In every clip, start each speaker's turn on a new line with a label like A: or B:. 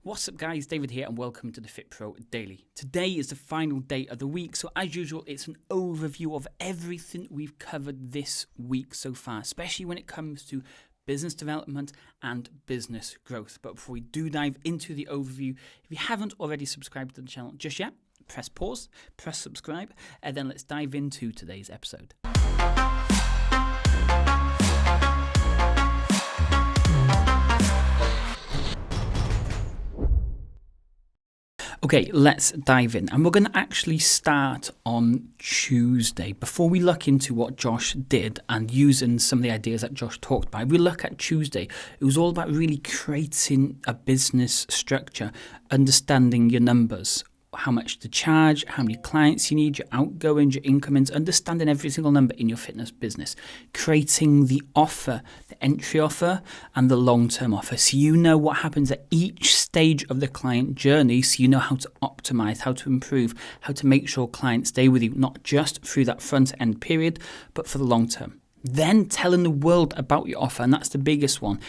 A: What's up guys, David here and welcome to the Fit Pro Daily. Today is the final day of the week, so as usual it's an overview of everything we've covered this week so far, especially when it comes to business development and business growth. But before we do dive into the overview, if you haven't already subscribed to the channel just yet, press pause, press subscribe, and then let's dive into today's episode. Okay, let's dive in. And we're going to actually start on Tuesday. Before we look into what Josh did and using some of the ideas that Josh talked about, we look at Tuesday. It was all about really creating a business structure, understanding your numbers, how much to charge, how many clients you need, your outgoings, your incomings, understanding every single number in your fitness business, creating the offer, the entry offer and the long-term offer. So you know what happens at each stage of the client journey, so you know how to optimize, how to improve, how to make sure clients stay with you, not just through that front end period, but for the long term. Then telling the world about your offer, and that's the biggest one.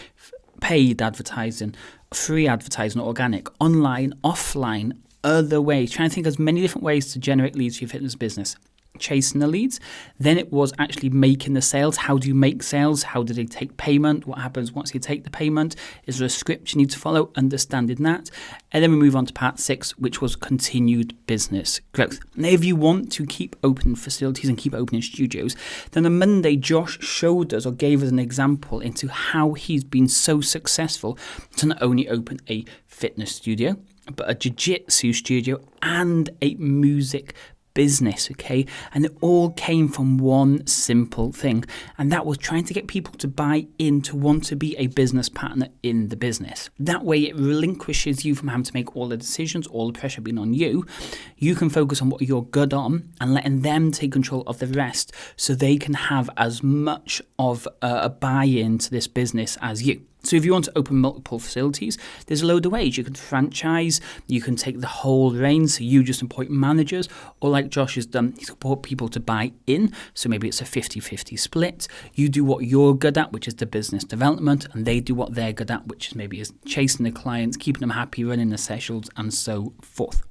A: Paid advertising, free advertising, organic, online, offline, other ways. Trying to think of as many different ways to generate leads for your fitness business. Chasing the leads. Then it was actually making the sales. How do you make sales? How do they take payment? What happens once you take the payment? Is there a script you need to follow? Understanding that. And then we move on to part 6, which was continued business growth. Now, if you want to keep open facilities and keep opening studios, then on Monday, Josh showed us or gave us an example into how he's been so successful to not only open a fitness studio, but a jiu-jitsu studio and a music business, okay? And it all came from one simple thing, and that was trying to get people to buy in, to want to be a business partner in the business. That way it relinquishes you from having to make all the decisions, all the pressure being on you. You can focus on what you're good on and letting them take control of the rest so they can have as much of a buy-in to this business as you. So if you want to open multiple facilities, there's a load of ways. You can franchise, you can take the whole reins, so you just appoint managers, or like Josh has done, he's got people to buy in, so maybe it's a 50-50 split. You do what you're good at, which is the business development, and they do what they're good at, which is maybe is chasing the clients, keeping them happy, running the sessions, and so forth.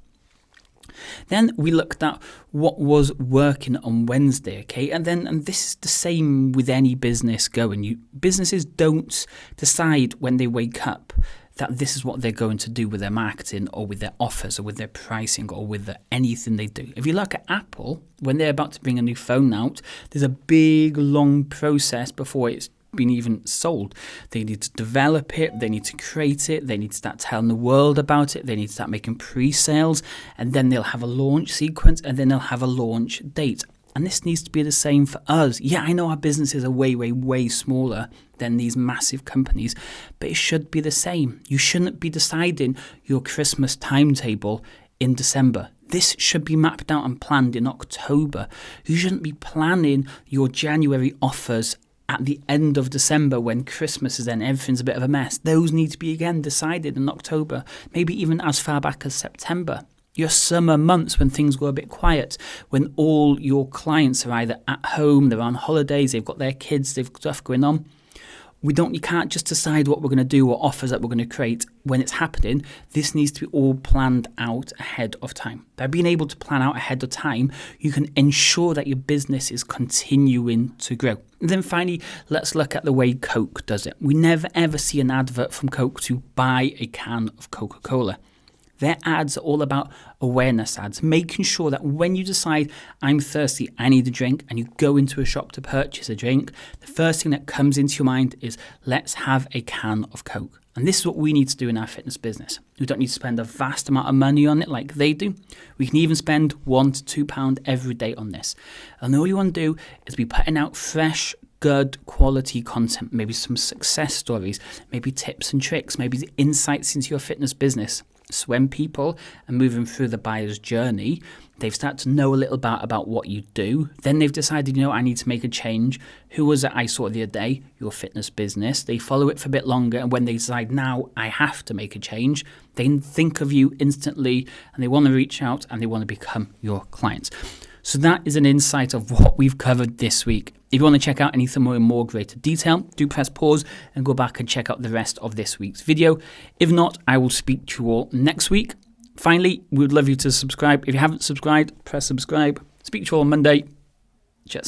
A: Then we looked at what was working on Wednesday, okay? And this is the same with any business going. Businesses don't decide when they wake up that this is what they're going to do with their marketing or with their offers or with their pricing or with anything they do. If you look at Apple, when they're about to bring a new phone out, there's a big, long process before it's been even sold. They need to develop it, they need to create it, they need to start telling the world about it, they need to start making pre-sales, and then they'll have a launch sequence, and then they'll have a launch date. And this needs to be the same for us. Yeah, I know our businesses are way, way, way smaller than these massive companies, but it should be the same. You shouldn't be deciding your Christmas timetable in December. This should be mapped out and planned in October. You shouldn't be planning your January offers at the end of December when Christmas is then, everything's a bit of a mess. Those need to be again decided in October, maybe even as far back as September. Your summer months when things go a bit quiet, when all your clients are either at home, they're on holidays, they've got their kids, they've got stuff going on. You can't just decide what we're going to do or offers that we're going to create when it's happening. This needs to be all planned out ahead of time. By being able to plan out ahead of time, you can ensure that your business is continuing to grow. And then finally, let's look at the way Coke does it. We never ever see an advert from Coke to buy a can of Coca-Cola. Their ads are all about awareness ads, making sure that when you decide, I'm thirsty, I need a drink, and you go into a shop to purchase a drink, the first thing that comes into your mind is, let's have a can of Coke. And this is what we need to do in our fitness business. We don't need to spend a vast amount of money on it like they do. We can even spend £1 to £2 every day on this. And all you want to do is be putting out fresh, good quality content, maybe some success stories, maybe tips and tricks, maybe the insights into your fitness business. So when people are moving through the buyer's journey, they've started to know a little bit about what you do. Then they've decided, I need to make a change. Who was it I saw the other day? Your fitness business. They follow it for a bit longer. And when they decide, now I have to make a change, they think of you instantly and they want to reach out and they want to become your clients. So that is an insight of what we've covered this week. If you want to check out anything more in more greater detail, do press pause and go back and check out the rest of this week's video. If not, I will speak to you all next week. Finally, we would love you to subscribe. If you haven't subscribed, press subscribe. Speak to you all on Monday. Cheers.